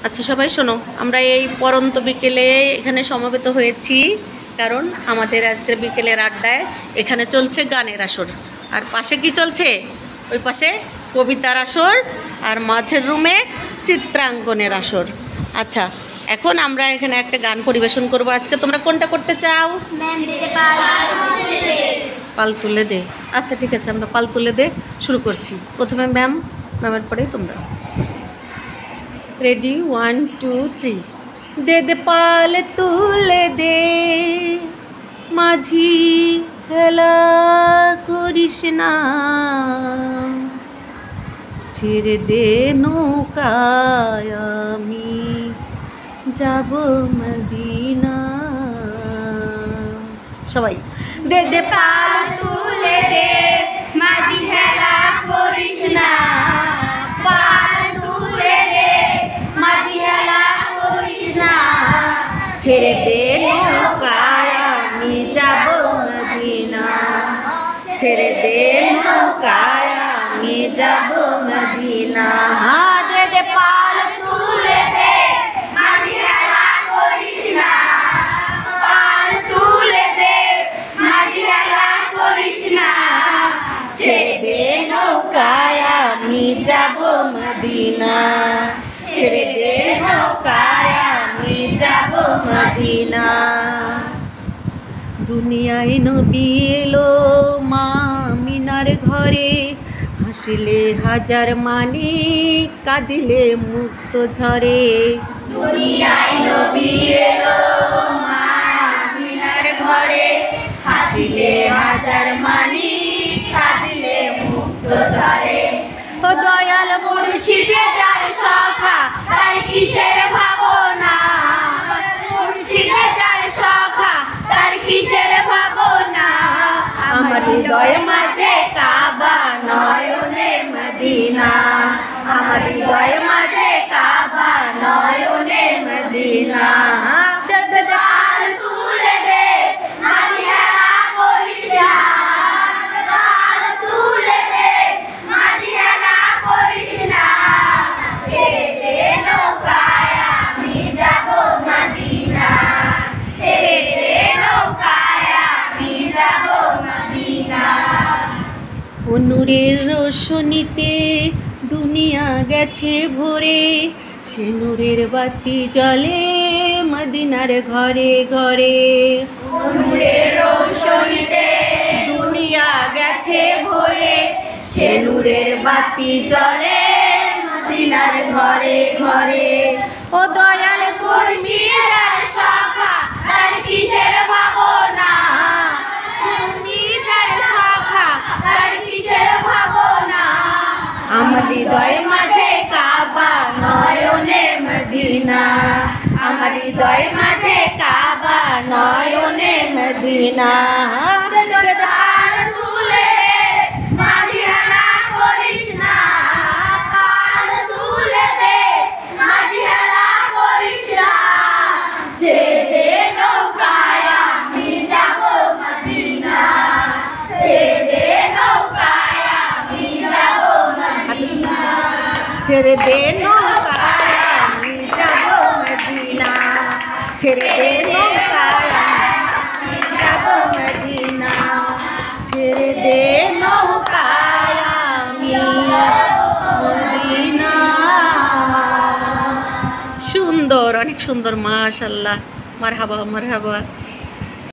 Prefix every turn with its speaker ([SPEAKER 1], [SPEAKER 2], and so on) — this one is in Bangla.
[SPEAKER 1] আচ্ছা সবাই শোনো, আমরা এই পরন্ত বিকেলে এখানে সমবেত হয়েছি কারণ আমাদের আজকের বিকেলের আড্ডায় এখানে চলছে গানের আসর। আর পাশে কি চলছে? ওই পাশে কবিতার আসর, আর মাঝের রুমে চিত্রাঙ্কনের আসর। আচ্ছা, এখন আমরা এখানে একটা গান পরিবেশন করব। আজকে তোমরা কোনটা করতে চাও? পাল তুলে দে। আচ্ছা ঠিক আছে, আমরা পাল তুলে দে শুরু করছি। প্রথমে ম্যামের পরেই তোমরা। রেডি, 1 2 3। দে দে পাল তুলে দে, মাঝি হেলা করিস না, ছেড়ে দে নৌকায় আমি যাব মদিনা। সবাই দে দে পাল তুলে দে, মাঝি হেলা করিস না, পাল তুলে দে, মাঝি হেলা করিস না, ছেড়ে দে নৌকায় আমি যাব মদিনা, ছেড়ে দে নৌকায় আমি যাব মদিনা। দে দে পাল তুলে দে, মাঝি হেলা করিস না, পাল তুলে দে, মাঝি হেলা করিস না, ছেড়ে দে নৌকায় আমি যাব মদিনা, ছেড়ে দে নৌকায় আমি যাব মদিনা। দুনিয়ায় নবী এলো মা মিনার ঘরে, হাসিলে হাজার মানি, কাঁদিলে মুক্ত ঝরে। দুনিয়ায় নবী এলো মা মিনার ঘরে, হাসিলে হাজার মানি, কাঁদিলে মুক্ত ঝরে। ও দয়াল মুর্শিদে যার সখা, তার কিসের ভাবনা, মুর্শিদে যার সখা, তার কিসের ভাবনা। আমার হৃদয় মাঝে কাবা, নয়নে মদিনা, আমার হৃদয় মাঝে কাবা, নয়নে মদিনা। পাল তুলে দে, মাঝি হেলা করিস না, পাল তুলে দে, মাঝি হেলা করিস না, ছেড়ে দে নৌকায় আমি যাব মদিনা, ছেড়ে দে নৌকায় আমি যাব মদিনা। ও নূরের রোশনীতে দুনিয়া গেছে ভরে, সে নূরের বাতি জ্বলে মদিনার ঘরে ঘরে। ও নূরের রোশনীতে দুনিয়া গেছে ভরে, সে নূরের বাতি জ্বলে মদিনার ঘরে ঘরে। ও দয়াল মুর্শিদের সখা, তার কিসের ভাবনা, মুর্শিদের সখা, তার কিসের ভাবনা। আমার হৃদয় মাঝে কাবা, নয়নে মদিনা, আমার হৃদয় মাঝে কাবা, নয়নে মদিনা। পাল তুলে দে, মাঝি হেলা করিস না, পাল তুলে দে, মাঝি হেলা করিস না, ছেড়ে দে নৌকায় আমি যাব মদিনা, ছেড়ে দে নৌকায় আমি যাব মদিনা, ছেড়ে দে নৌকায় আমি যাব মদিনা, ছেড়ে দে নৌকায় আমি যাব মদিনা, ছেড়ে দে নৌকায় আমি মদিনা। সুন্দর, অনেক সুন্দর, মাশাআল্লাহ, মারহাবা মারহাবা।